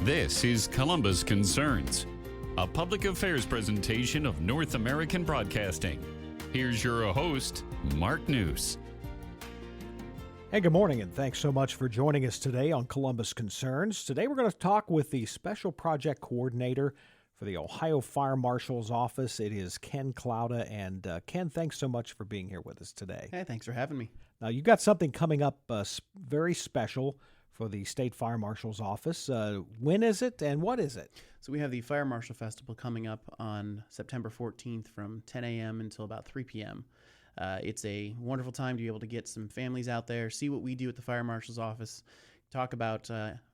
This is Columbus Concerns, a public affairs presentation of North American Broadcasting. Here's your host, Mark News. Hey, good morning, and thanks so much for joining us today on Columbus Concerns. Today we're going to talk with the Special Project Coordinator for the Ohio Fire Marshal's Office. It is Ken Knouda, and Ken, thanks so much for being here with us today. Hey, thanks for having me. Now, you've got something coming up very special for the State Fire Marshal's Office. When is it, and what is it? So we have the Fire Marshal Festival coming up on September 14th from 10 a.m. until about 3 p.m. It's a wonderful time to be able to get some families out there, see what we do at the Fire Marshal's Office, talk about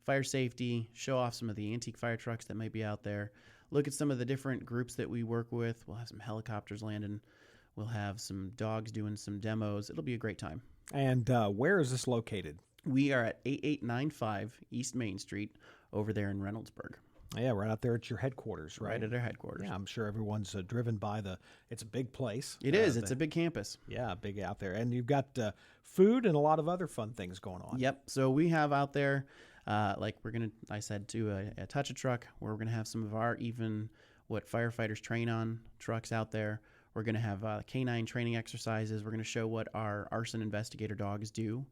fire safety, show off some of the antique fire trucks that might be out there, look at some of the different groups that we work with. We'll have some helicopters landing. We'll have some dogs doing some demos. It'll be a great time. And where is this located? We are at 8895 East Main Street over there in Reynoldsburg. Yeah, right out there at your headquarters, right? Right at our headquarters. Yeah, I'm sure everyone's driven by it's a big place. It is. It's a big campus. Yeah, big out there. And you've got food and a lot of other fun things going on. Yep. So we have out there, I said, a touch a truck where we're going to have some of our what firefighters train on trucks out there. We're going to have canine training exercises. We're going to show what our arson investigator dogs do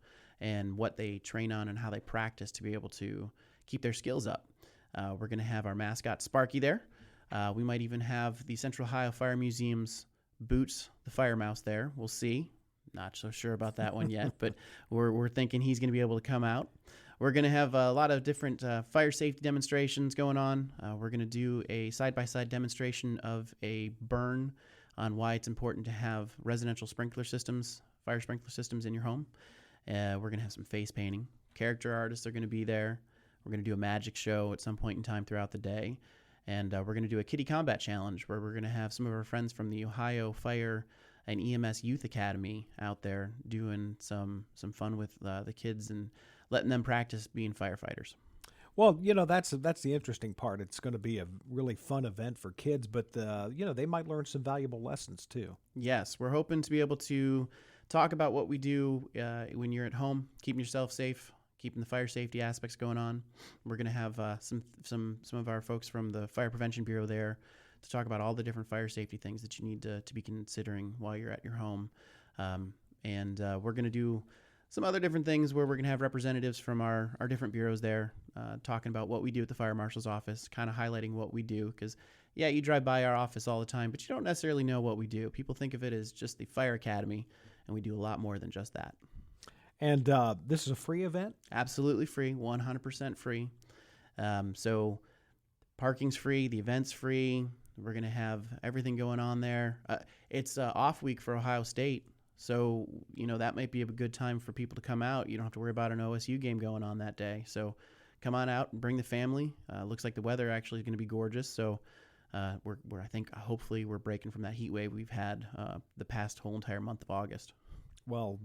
and what they train on and how they practice to be able to keep their skills up. We're going to have our mascot Sparky there. We might even have the Central Ohio Fire Museum's Boots, the fire mouse there. We'll see. Not so sure about that one yet, but we're thinking he's going to be able to come out. We're going to have a lot of different fire safety demonstrations going on. We're going to do a side-by-side demonstration of a burn on why it's important to have residential sprinkler systems, fire sprinkler systems in your home. We're going to have some face painting. Character artists are going to be there. We're going to do a magic show at some point in time throughout the day. And we're going to do a kitty combat challenge where we're going to have some of our friends from the Ohio Fire and EMS Youth Academy out there doing some fun with the kids and letting them practice being firefighters. Well, that's the interesting part. It's going to be a really fun event for kids, but they might learn some valuable lessons too. Yes, we're hoping to be able to talk about what we do when you're at home, keeping yourself safe, keeping the fire safety aspects going on. We're going to have some of our folks from the Fire Prevention Bureau there to talk about all the different fire safety things that you need to be considering while you're at your home. And we're going to do some other different things where we're going to have representatives from our different bureaus there talking about what we do at the Fire Marshal's Office, kind of highlighting what we do. Because, yeah, you drive by our office all the time, but you don't necessarily know what we do. People think of it as just the Fire Academy, and we do a lot more than just that. And this is a free event? Absolutely free, 100% free. So parking's free, the event's free. We're going to have everything going on there. It's off week for Ohio State, so that might be a good time for people to come out. You don't have to worry about an OSU game going on that day. So come on out and bring the family. Looks like the weather actually is going to be gorgeous. So hopefully we're breaking from that heat wave we've had the past whole entire month of August. Well,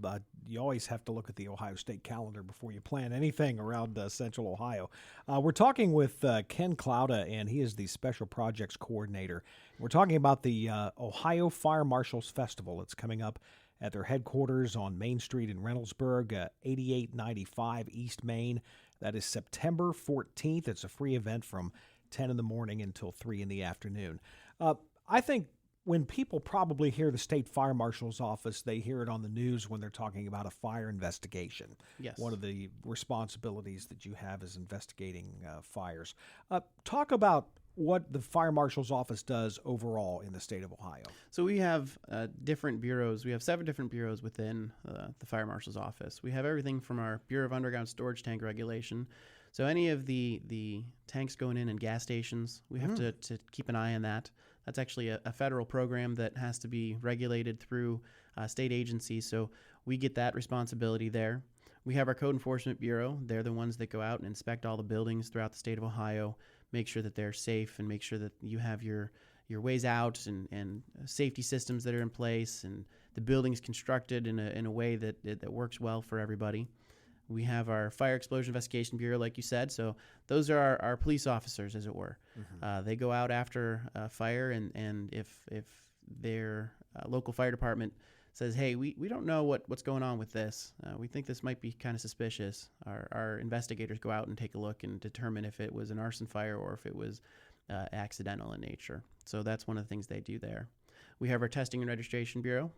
you always have to look at the Ohio State calendar before you plan anything around Central Ohio. We're talking with Ken Knouda, and he is the Special Projects Coordinator. We're talking about the Ohio Fire Marshals Festival. It's coming up at their headquarters on Main Street in Reynoldsburg, 8895 East Main. That is September 14th. It's a free event from 10 in the morning until 3 in the afternoon. I think when people probably hear the State Fire Marshal's Office, they hear it on the news when they're talking about a fire investigation. Yes. One of the responsibilities that you have is investigating fires. Talk about what the Fire Marshal's Office does overall in the state of Ohio. So we have different bureaus. We have 7 different bureaus within the Fire Marshal's Office. We have everything from our Bureau of Underground Storage Tank Regulation. So any of the tanks going in gas stations, we have to keep an eye on that. That's actually a federal program that has to be regulated through state agencies, so we get that responsibility there. We have our Code Enforcement Bureau. They're the ones that go out and inspect all the buildings throughout the state of Ohio, make sure that they're safe and make sure that you have your ways out and safety systems that are in place and the building's constructed in a way that works well for everybody. We have our Fire Explosion Investigation Bureau, like you said. So those are our police officers, as it were. Mm-hmm. They go out after fire, and if their local fire department says, hey, we don't know what's going on with this. We think this might be kind of suspicious. Our investigators go out and take a look and determine if it was an arson fire or if it was accidental in nature. So that's one of the things they do there. We have our Testing and Registration Bureau.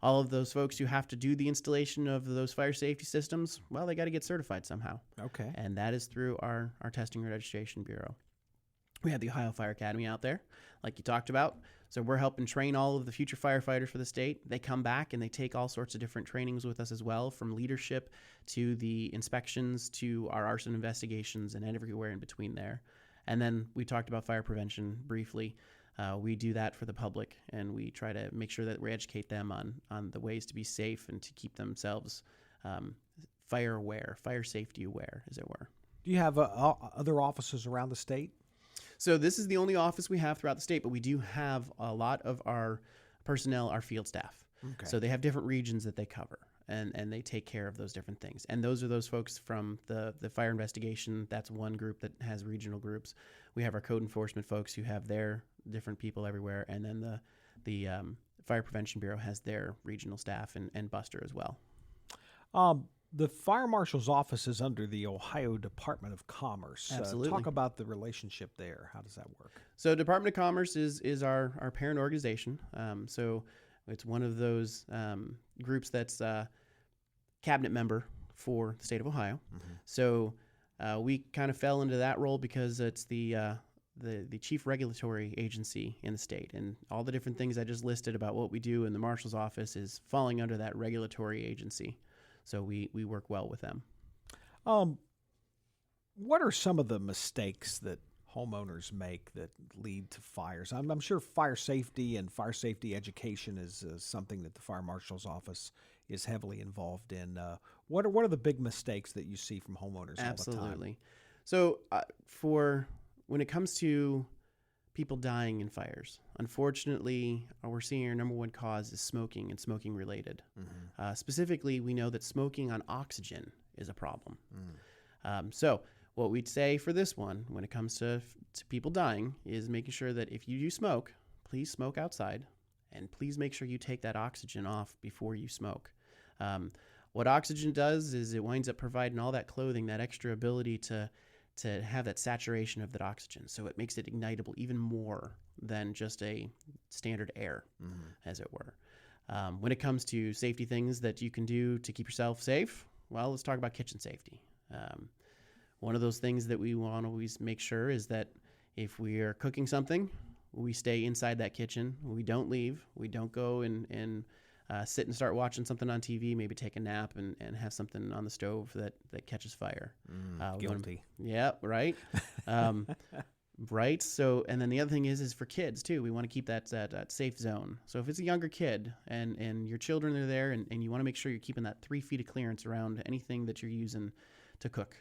All of those folks who have to do the installation of those fire safety systems, well, they got to get certified somehow. Okay. And that is through our Testing and Registration Bureau. We have the Ohio Fire Academy out there, like you talked about. So we're helping train all of the future firefighters for the state. They come back and they take all sorts of different trainings with us as well, from leadership to the inspections to our arson investigations and everywhere in between there. And then we talked about fire prevention briefly. We do that for the public, and we try to make sure that we educate them on the ways to be safe and to keep themselves fire aware, fire safety aware, as it were. Do you have other offices around the state? So this is the only office we have throughout the state, but we do have a lot of our personnel, our field staff. Okay. So they have different regions that they cover, and they take care of those different things. And those are those folks from the fire investigation. That's one group that has regional groups. We have our code enforcement folks who have their different people everywhere. And then the Fire Prevention Bureau has their regional staff and Buster as well. The fire marshal's office is under the Ohio Department of Commerce. Absolutely. Talk about the relationship there. How does that work? So Department of Commerce is our parent organization. So it's one of those groups that's a cabinet member for the state of Ohio. Mm-hmm. So we kind of fell into that role because it's the chief regulatory agency in the state, and all the different things I just listed about what we do in the marshal's office is falling under that regulatory agency. So we work well with them. What are some of the mistakes that homeowners make that lead to fires? I'm sure fire safety and fire safety education is something that the fire marshal's office is heavily involved in. What are the big mistakes that you see from homeowners all the time? Absolutely. So when it comes to people dying in fires, unfortunately, we're seeing our number one cause is smoking and smoking related. Mm-hmm. Specifically, we know that smoking on oxygen is a problem. So what we'd say for this one, when it comes to people dying, is making sure that if you do smoke, please smoke outside, and please make sure you take that oxygen off before you smoke. What oxygen does is it winds up providing all that clothing, that extra ability to have that saturation of that oxygen. So it makes it ignitable even more than just a standard air, as it were. When it comes to safety things that you can do to keep yourself safe, well, let's talk about kitchen safety. One of those things that we want to always make sure is that if we are cooking something, we stay inside that kitchen. We don't leave. We don't go and sit and start watching something on TV, maybe take a nap and have something on the stove that catches fire. Guilty. Yeah, right. Right. So, and then the other thing is for kids too. We want to keep that safe zone. So if it's a younger kid and your children are there and you want to make sure you're keeping that 3 feet of clearance around anything that you're using to cook,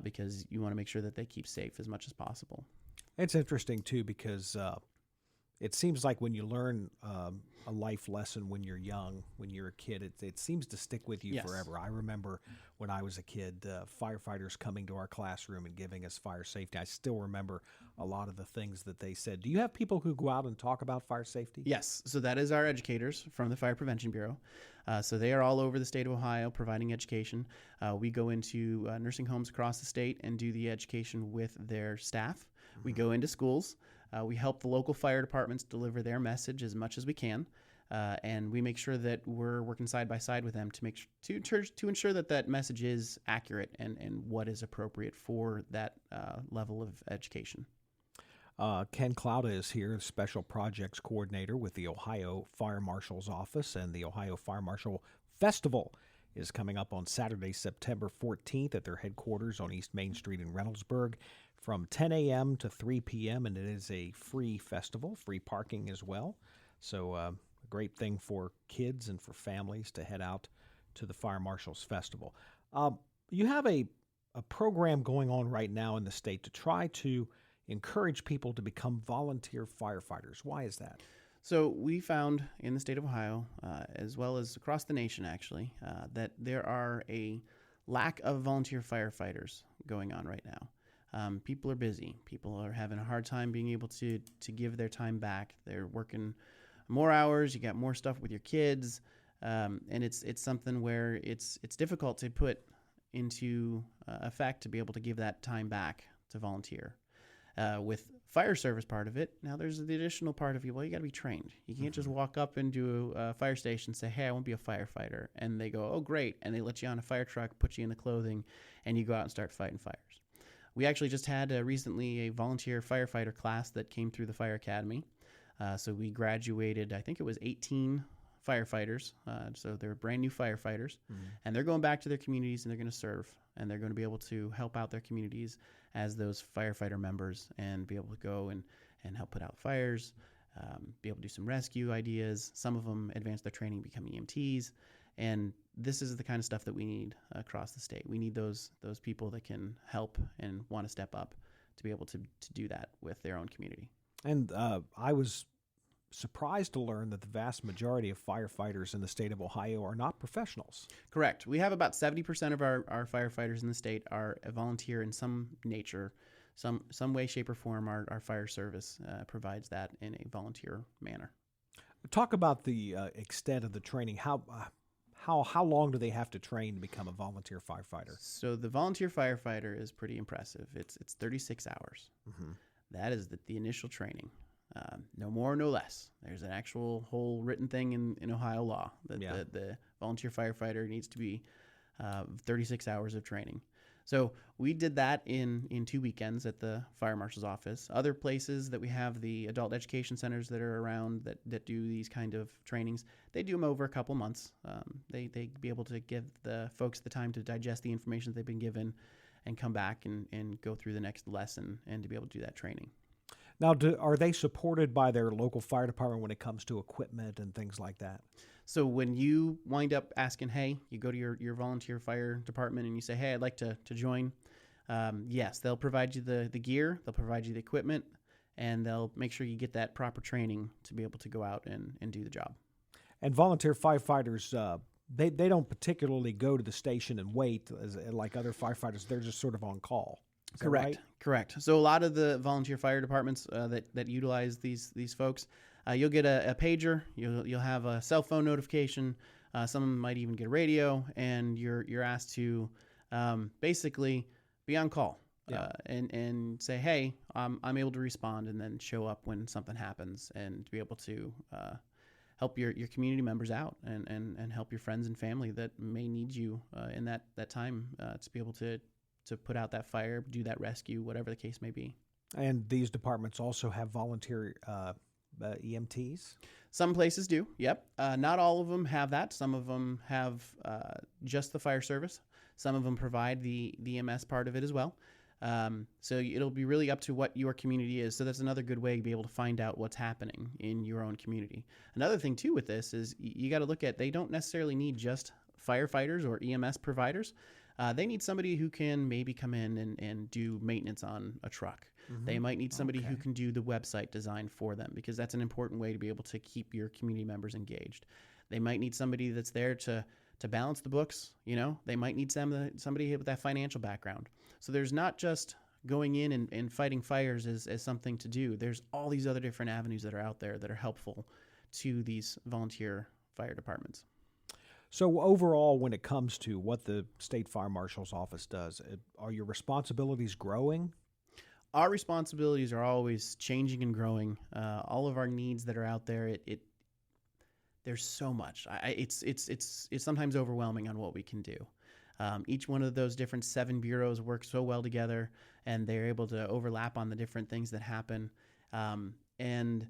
because you want to make sure that they keep safe as much as possible. It's interesting too, because it seems like when you learn a life lesson when you're young, when you're a kid, it seems to stick with you forever. I remember when I was a kid, firefighters coming to our classroom and giving us fire safety. I still remember a lot of the things that they said. Do you have people who go out and talk about fire safety? Yes. So that is our educators from the Fire Prevention Bureau. So they are all over the state of Ohio providing education. We go into nursing homes across the state and do the education with their staff. We go into schools. We help the local fire departments deliver their message as much as we can, and we make sure that we're working side by side with them to ensure that message is accurate and what is appropriate for that level of education. Ken Knouda is here, Special Projects Coordinator with the Ohio Fire Marshal's Office, and the Ohio Fire Marshal Festival is coming up on Saturday, September 14th at their headquarters on East Main Street in Reynoldsburg from 10 a.m. to 3 p.m., and it is a free festival, free parking as well. So a great thing for kids and for families to head out to the Fire Marshal's Festival. You have a program going on right now in the state to try to encourage people to become volunteer firefighters. Why is that? So we found in the state of Ohio, as well as across the nation actually, that there are a lack of volunteer firefighters going on right now. People are busy. People are having a hard time being able to give their time back. They're working more hours, you got more stuff with your kids, and it's something where it's difficult to put into effect to be able to give that time back to volunteer. With fire service part of it, now there's the additional part of you. Well, you got to be trained. You can't just walk up into a fire station and say, "Hey, I want to be a firefighter," and they go, "Oh, great," and they let you on a fire truck, put you in the clothing, and you go out and start fighting fires. We actually just had recently a volunteer firefighter class that came through the Fire Academy. So we graduated, I think it was 18 firefighters. So they're brand new firefighters, and they're going back to their communities and they're going to serve, and they're going to be able to help out their communities as those firefighter members and be able to go and help put out fires, be able to do some rescue ideas. Some of them advance their training, become EMTs. And this is the kind of stuff that we need across the state. We need those people that can help and want to step up to be able to do that with their own community. And I was surprised to learn that the vast majority of firefighters in the state of Ohio are not professionals. Correct. We have about 70% of our firefighters in the state are a volunteer in some nature, some way, shape, or form. Our fire service provides that in a volunteer manner. Talk about the extent of the training. How long do they have to train to become a volunteer firefighter? So the volunteer firefighter is pretty impressive. It's 36 hours. That is the initial training. No more, no less. There's an actual whole written thing in Ohio law that the volunteer firefighter needs to be 36 hours of training. So we did that in 2 weekends at the fire marshal's office. Other places that we have, the adult education centers that are around that do these kind of trainings, they do them over a couple months. They be able to give the folks the time to digest the information that they've been given and come back and go through the next lesson and to be able to do that training. Now, are they supported by their local fire department when it comes to equipment and things like that? So when you wind up asking, hey, you go to your volunteer fire department and you say, hey, I'd like to join, yes, they'll provide you the gear, they'll provide you the equipment, and they'll make sure you get that proper training to be able to go out and do the job. And volunteer firefighters, they don't particularly go to the station and wait like other firefighters. They're just sort of on call. Is that right? Correct. So a lot of the volunteer fire departments that utilize these folks, you'll get a pager, you'll have a cell phone notification, some might even get a radio, and you're asked to basically be on call and say, hey, I'm able to respond, and then show up when something happens and to be able to help your community members out and help your friends and family that may need you in that time to be able to put out that fire, do that rescue, whatever the case may be. And these departments also have volunteer EMTs? Some places do, yep. Not all of them have that. Some of them have just the fire service. Some of them provide the EMS part of it as well. So it'll be really up to what your community is. So that's another good way to be able to find out what's happening in your own community. Another thing, too, with this is you got to look at, they don't necessarily need just firefighters or EMS providers. They need somebody who can maybe come in and do maintenance on a truck. They might need somebody who can do the website design for them, because that's an important way to be able to keep your community members engaged. They might need somebody that's there to balance the books. They might need somebody with that financial background. So there's not just going in and fighting fires as something to do. There's all these other different avenues that are out there that are helpful to these volunteer fire departments. So overall, when it comes to what the State Fire Marshal's Office does, are your responsibilities growing? Our responsibilities are always changing and growing. All of our needs that are out there, there's so much. It's sometimes overwhelming on what we can do. Each one of those different 7 bureaus work so well together, and they're able to overlap on the different things that happen. And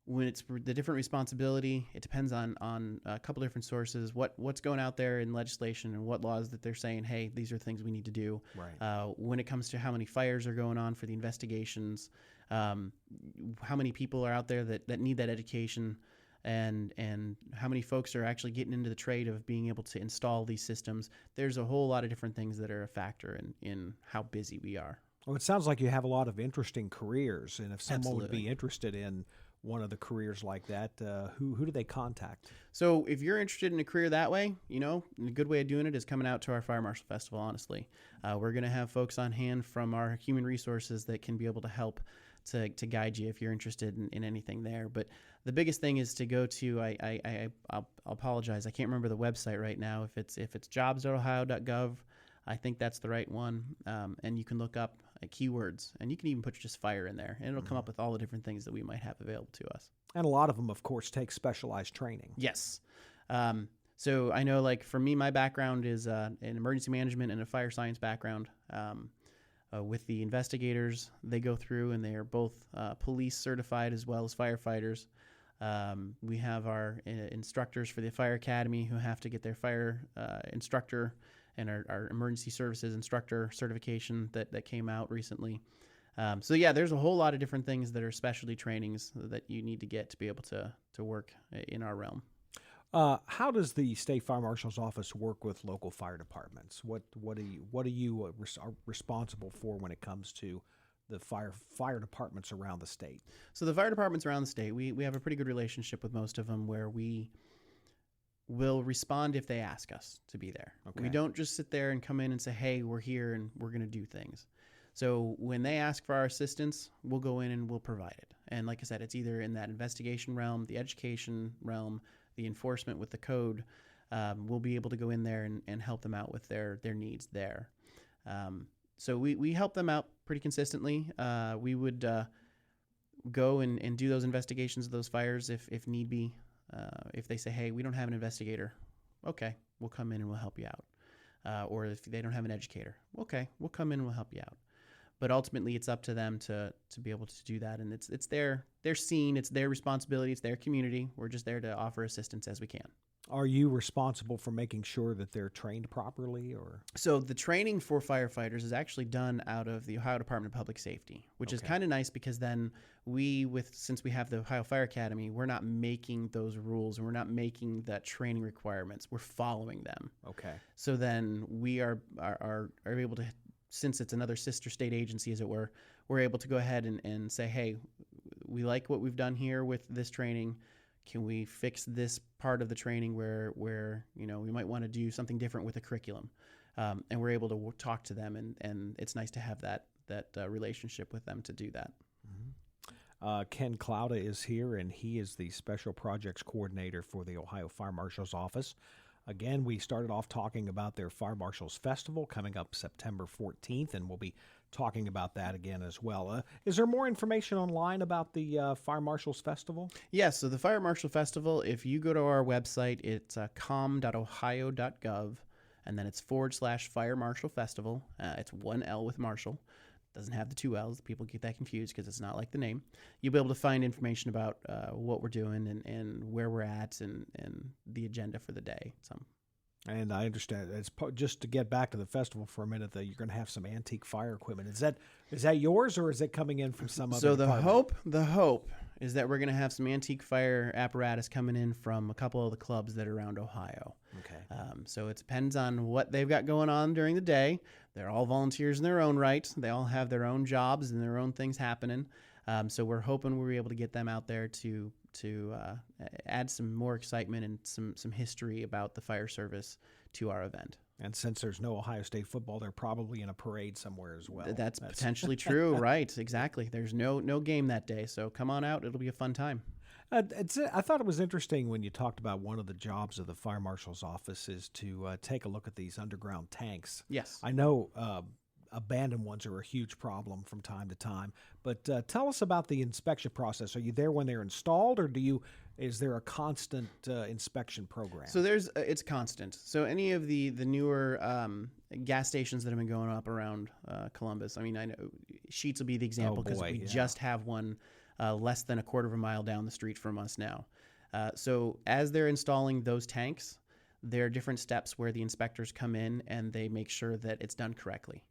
when it's the different responsibility, it depends on a couple different sources. What's going out there in legislation and what laws that they're saying, hey, these are things we need to do. Right. When it comes to how many fires are going on for the investigations, how many people are out there that need that education, and how many folks are actually getting into the trade of being able to install these systems. There's a whole lot of different things that are a factor in how busy we are. Well, it sounds like you have a lot of interesting careers, and if someone would Absolutely. be interested in one of the careers like that, who do they contact? So if you're interested in a career that way, a good way of doing it is coming out to our Fire Marshal Festival, honestly. We're going to have folks on hand from our human resources that can be able to help to guide you if you're interested in anything there. But the biggest thing is to go to I'll apologize, I can't remember the website right now. If it's jobs.ohio.gov, I think that's the right one. And you can look up keywords, and you can even put just fire in there, and it'll come up with all the different things that we might have available to us. And a lot of them, of course, take specialized training. Yes. So I know, like, for me, my background is in emergency management and a fire science background. With the investigators, they go through, and they are both police certified as well as firefighters. We have our instructors for the fire academy who have to get their fire instructor and our emergency services instructor certification that came out recently. So yeah, there's a whole lot of different things that are specialty trainings that you need to get to be able to work in our realm. How does the State Fire Marshal's office work with local fire departments? What are you are responsible for when it comes to the fire departments around the state? So the fire departments around the state, we have a pretty good relationship with most of them, where we will respond if they ask us to be there. Okay. We don't just sit there and come in and say, hey, we're here and we're going to do things. So when they ask for our assistance, we'll go in and we'll provide it. And like I said, it's either in that investigation realm, the education realm, the enforcement with the code. We'll be able to go in there and help them out with their needs there. So we help them out pretty consistently. We would go and do those investigations of those fires if need be. If they say, hey, we don't have an investigator, okay, we'll come in and we'll help you out. Or if they don't have an educator, okay, we'll come in and we'll help you out. But ultimately, it's up to them to be able to do that, and it's their scene, it's their responsibility, it's their community. We're just there to offer assistance as we can. Are you responsible for making sure that they're trained properly, or? So the training for firefighters is actually done out of the Ohio Department of Public Safety, which is kind of nice, because then since we have the Ohio Fire Academy, we're not making those rules and we're not making that training requirements. We're following them. Okay. So then we are able to, since it's another sister state agency, as it were, we're able to go ahead and say, hey, we like what we've done here with this training. Can we fix this part of the training where we might want to do something different with the curriculum? And we're able to talk to them, and it's nice to have that relationship with them to do that. Mm-hmm. Ken Knouda is here, and he is the Special Projects Coordinator for the Ohio Fire Marshal's Office. Again, we started off talking about their Fire Marshals Festival coming up September 14th, and we'll be talking about that again as well. Is there more information online about the Fire Marshals Festival? Yes, so the Fire Marshal Festival, if you go to our website, it's com.ohio.gov, and then it's /Fire Marshal Festival. It's one L with Marshall. Doesn't have the two L's. People get that confused because it's not like the name. You'll be able to find information about what we're doing and where we're at and the agenda for the day. And I understand, it's just to get back to the festival for a minute, that you're going to have some antique fire equipment. Is that yours, or is it coming in from some other department? The hope is that we're going to have some antique fire apparatus coming in from a couple of the clubs that are around Ohio. Okay. So it depends on what they've got going on during the day. They're all volunteers in their own right. They all have their own jobs and their own things happening. So we're hoping we're able to get them out there to add some more excitement and some history about the fire service to our event. And since there's no Ohio State football, they're probably in a parade somewhere as well. That's potentially true, right? Exactly. There's no game that day, so come on out. It'll be a fun time. I thought it was interesting when you talked about one of the jobs of the Fire Marshal's office is to take a look at these underground tanks. Yes. I know abandoned ones are a huge problem from time to time, but tell us about the inspection process. Are you there when they're installed, or is there a constant inspection program? So it's constant. So any of the newer gas stations that have been going up around Columbus, I mean, I know Sheetz will be the example, because we just have one less than a quarter of a mile down the street from us now. So as they're installing those tanks, there are different steps where the inspectors come in and they make sure that it's done correctly.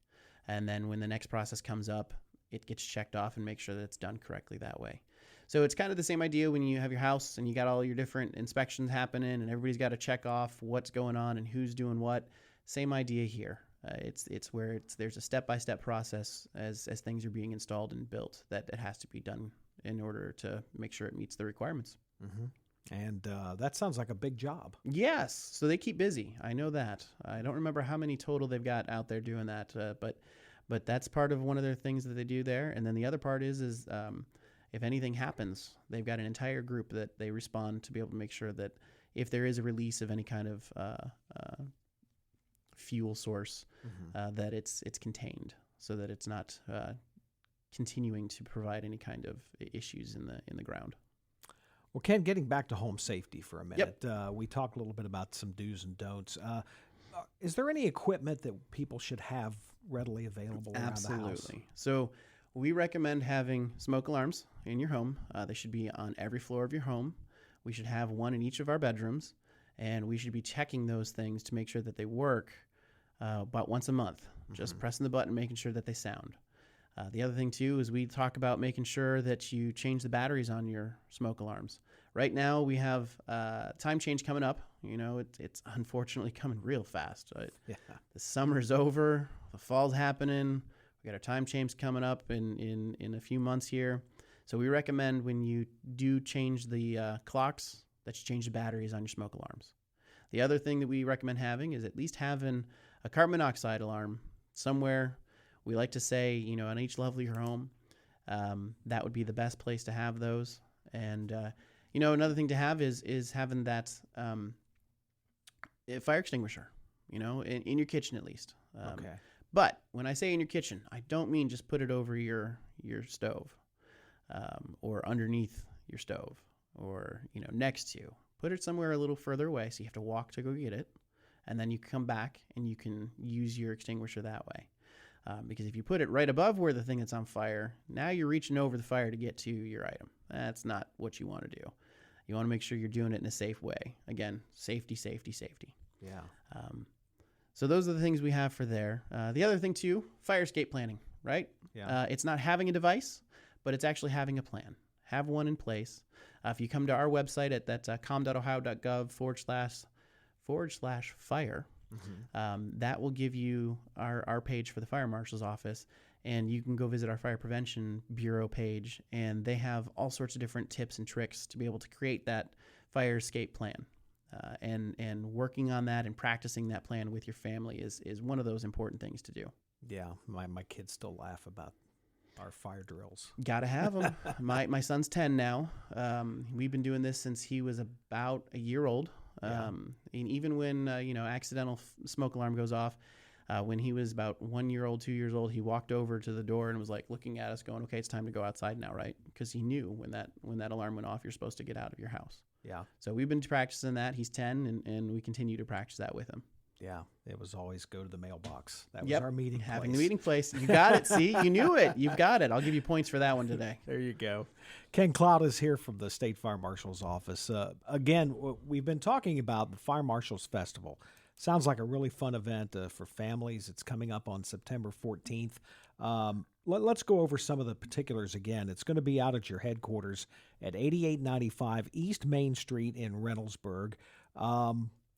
And then when the next process comes up, it gets checked off and make sure that it's done correctly that way. So it's kind of the same idea when you have your house and you got all your different inspections happening and everybody's got to check off what's going on and who's doing what. Same idea here. It's where there's a step-by-step process as things are being installed and built that it has to be done in order to make sure it meets the requirements. Mm-hmm. And that sounds like a big job. Yes. So they keep busy. I know that. I don't remember how many total they've got out there doing that, but But that's part of one of their things that they do there. And then the other part is if anything happens, they've got an entire group that they respond to be able to make sure that if there is a release of any kind of fuel source, that it's contained so that it's not continuing to provide any kind of issues in the ground. Well, Ken, getting back to home safety for a minute, Yep. We talked a little bit about some do's and don'ts. Is there any equipment that people should have readily available around the house? Absolutely. So we recommend having smoke alarms in your home. They should be on every floor of your home. We should have one in each of our bedrooms, and we should be checking those things to make sure that they work about once a month, just pressing the button, making sure that they sound. The other thing, too, is we talk about making sure that you change the batteries on your smoke alarms. Right now, we have time change coming up. You know, it's unfortunately coming real fast. Yeah. The summer's over. The fall's happening. We got our time change coming up in a few months here. So we recommend when you do change the clocks that you change the batteries on your smoke alarms. The other thing that we recommend having is at least having a carbon monoxide alarm somewhere. We like to say, you know, on each level of your home, that would be the best place to have those. And, you know, another thing to have is having that fire extinguisher, you know, in your kitchen at least. Okay. But when I say in your kitchen, I don't mean just put it over your stove or underneath your stove or, you know, next to you. Put it somewhere a little further away so you have to walk to go get it. And then you come back and you can use your extinguisher that way. Because if you put it right above where the thing that's on fire, now you're reaching over the fire to get to your item. That's not what you want to do. You want to make sure you're doing it in a safe way. Again, safety, safety, safety. Yeah. So those are the things we have for there. The other thing, too, fire escape planning, right? Yeah. It's not having a device, but it's actually having a plan. Have one in place. If you come to our website at that com.ohio.gov/fire, that will give you our page for the Fire Marshal's office, and you can go visit our Fire Prevention Bureau page, and they have all sorts of different tips and tricks to be able to create that fire escape plan. And working on that and practicing that plan with your family is one of those important things to do. Yeah. My kids still laugh about our fire drills. Got to have them. My son's 10 now. We've been doing this since he was about a year old. And even when, accidental smoke alarm goes off, when he was about 1 year old, 2 years old, he walked over to the door and was like looking at us going, okay, it's time to go outside now, right? Because he knew when that alarm went off, you're supposed to get out of your house. Yeah. So we've been practicing that. He's 10 and we continue to practice that with him. Yeah. It was always go to the mailbox. That was our meeting place. Having the meeting place. You got it. See, you knew it. You've got it. I'll give you points for that one today. There you go. Ken Knouda is here from the State Fire Marshal's office. Again, we've been talking about the Fire Marshal's Festival. Sounds like a really fun event for families. It's coming up on September 14th. Let's go over some of the particulars again. It's going to be out at your headquarters at 8895 East Main Street in Reynoldsburg.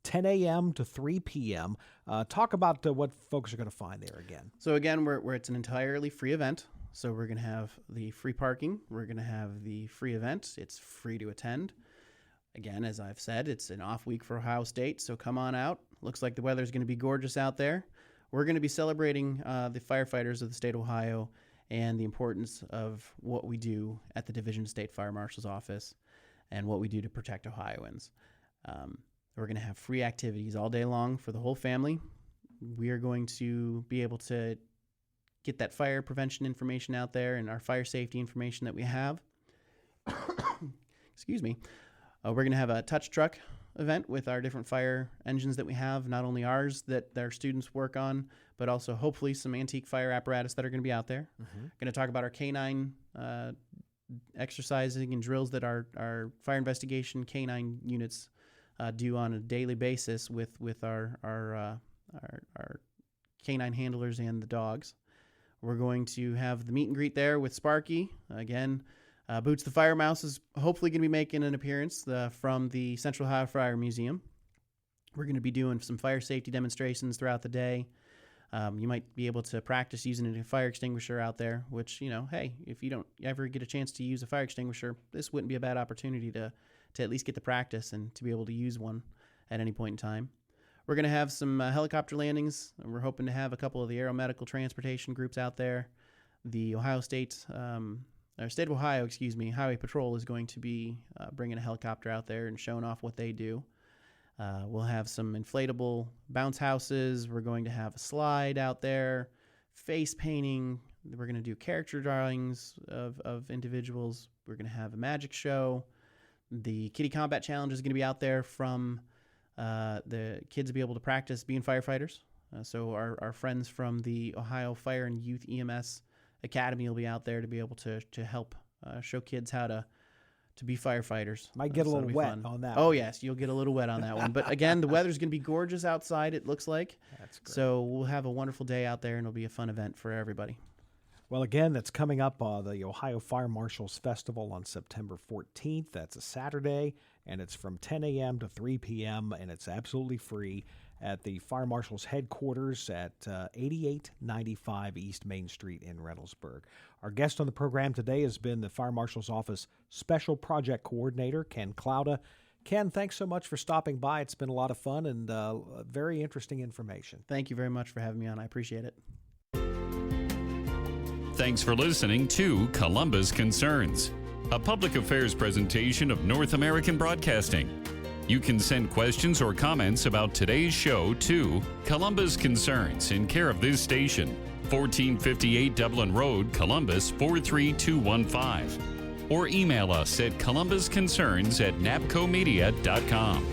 10 a.m. to 3 p.m. Talk about what folks are going to find there again. So again, it's an entirely free event. So we're going to have the free parking. We're going to have the free event. It's free to attend. Again, as I've said, it's an off week for Ohio State, so come on out. Looks like the weather's going to be gorgeous out there. We're going to be celebrating the firefighters of the state of Ohio and the importance of what we do at the Division of State Fire Marshal's office and what we do to protect Ohioans. We're going to have free activities all day long for the whole family. We are going to be able to get that fire prevention information out there and our fire safety information that we have. Excuse me. We're going to have a touch truck event with our different fire engines that we have, not only ours that our students work on, but also hopefully some antique fire apparatus that are going to be out there. Going to talk about our canine exercising and drills that our fire investigation canine units do on a daily basis with our canine handlers and the dogs. We're going to have the meet and greet there with Sparky. Again, Boots the Fire Mouse is hopefully going to be making an appearance from the Central Ohio Fire Museum. We're going to be doing some fire safety demonstrations throughout the day. You might be able to practice using a fire extinguisher out there, which, hey, if you don't ever get a chance to use a fire extinguisher, this wouldn't be a bad opportunity to at least get the practice and to be able to use one at any point in time. We're going to have some helicopter landings. We're hoping to have a couple of the aeromedical transportation groups out there. The State of Ohio, Highway Patrol is going to be bringing a helicopter out there and showing off what they do. We'll have some inflatable bounce houses. We're going to have a slide out there, face painting. We're going to do character drawings of individuals. We're going to have a magic show. The Kitty Combat Challenge is going to be out there from the kids to be able to practice being firefighters. So our friends from the Ohio Fire and Youth EMS Academy will be out there to be able to help show kids how to be firefighters. Might get a little wet on that. Oh, one. yes, you'll get a little wet on that one. But again, the weather's going to be gorgeous outside, it looks like. That's great. So we'll have a wonderful day out there, and it'll be a fun event for everybody. Well, again, that's coming up, the Ohio Fire Marshals Festival on September 14th. That's a Saturday, and it's from 10 a.m. to 3 p.m., and it's absolutely free at the Fire Marshal's headquarters at 8895 East Main Street in Reynoldsburg. Our guest on the program today has been the Fire Marshal's Office Special Project Coordinator, Ken Knouda. Ken, thanks so much for stopping by. It's been a lot of fun and very interesting information. Thank you very much for having me on. I appreciate it. Thanks for listening to Columbus Concerns, a public affairs presentation of North American Broadcasting. You can send questions or comments about today's show to Columbus Concerns in care of this station, 1458 Dublin Road, Columbus 43215, or email us at columbusconcerns@napcomedia.com.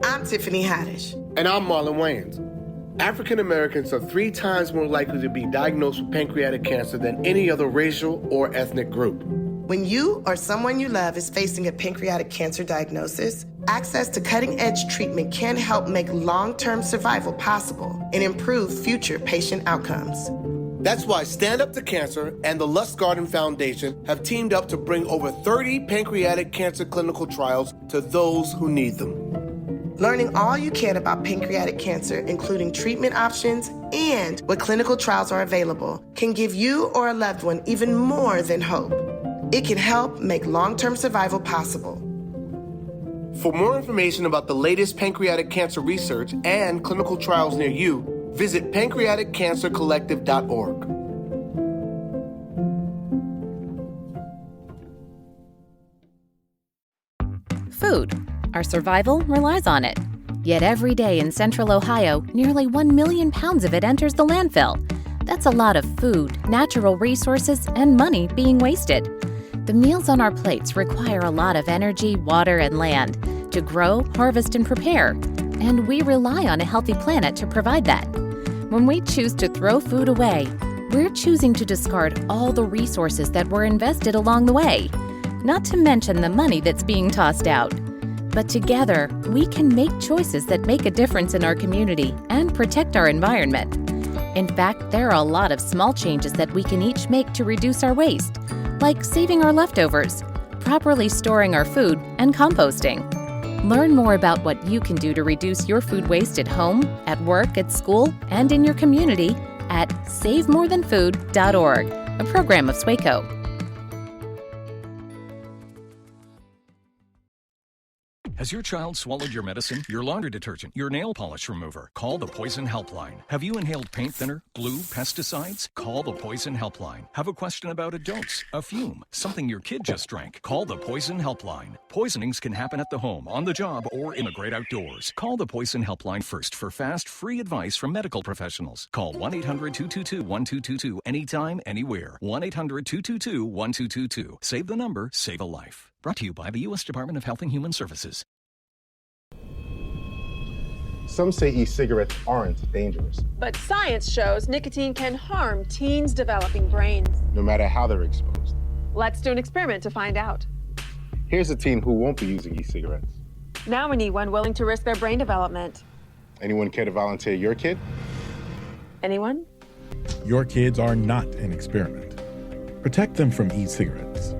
I'm Tiffany Haddish. And I'm Marlon Wayans. African Americans are 3 times more likely to be diagnosed with pancreatic cancer than any other racial or ethnic group. When you or someone you love is facing a pancreatic cancer diagnosis, access to cutting-edge treatment can help make long-term survival possible and improve future patient outcomes. That's why Stand Up to Cancer and the Lust Garden Foundation have teamed up to bring over 30 pancreatic cancer clinical trials to those who need them. Learning all you can about pancreatic cancer, including treatment options and what clinical trials are available, can give you or a loved one even more than hope. It can help make long-term survival possible. For more information about the latest pancreatic cancer research and clinical trials near you, visit pancreaticcancercollective.org. Food. Our survival relies on it. Yet every day in central Ohio, nearly 1 million pounds of it enters the landfill. That's a lot of food, natural resources, and money being wasted. The meals on our plates require a lot of energy, water, and land to grow, harvest, and prepare. And we rely on a healthy planet to provide that. When we choose to throw food away, we're choosing to discard all the resources that were invested along the way. Not to mention the money that's being tossed out. But together, we can make choices that make a difference in our community and protect our environment. In fact, there are a lot of small changes that we can each make to reduce our waste, like saving our leftovers, properly storing our food, and composting. Learn more about what you can do to reduce your food waste at home, at work, at school, and in your community at SaveMoreThanFood.org, a program of SWACO. Has your child swallowed your medicine, your laundry detergent, your nail polish remover? Call the Poison Helpline. Have you inhaled paint thinner, glue, pesticides? Call the Poison Helpline. Have a question about a dose, a fume, something your kid just drank? Call the Poison Helpline. Poisonings can happen at the home, on the job, or in the great outdoors. Call the Poison Helpline first for fast, free advice from medical professionals. Call 1-800-222-1222 anytime, anywhere. 1-800-222-1222. Save the number, save a life. Brought to you by the U.S. Department of Health and Human Services. Some say e-cigarettes aren't dangerous, but science shows nicotine can harm teens' developing brains. no matter how they're exposed. Let's do an experiment to find out. Here's a teen who won't be using e-cigarettes. Now we need one willing to risk their brain development. Anyone care to volunteer your kid? Anyone? Your kids are not an experiment. Protect them from e-cigarettes.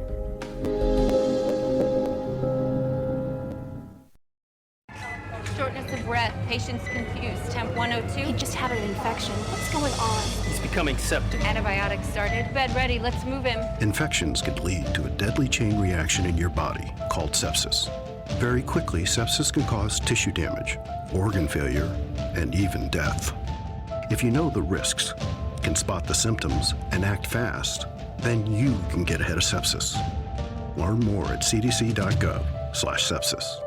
shortness of breath, patient's confused, temp 102. He just had an infection. What's going on? He's becoming septic. Antibiotics started. Bed ready, let's move him. Infections can lead to a deadly chain reaction in your body called sepsis. Very quickly, sepsis can cause tissue damage, organ failure, and even death. If you know the risks, can spot the symptoms, and act fast, then you can get ahead of sepsis. Learn more at cdc.gov/sepsis.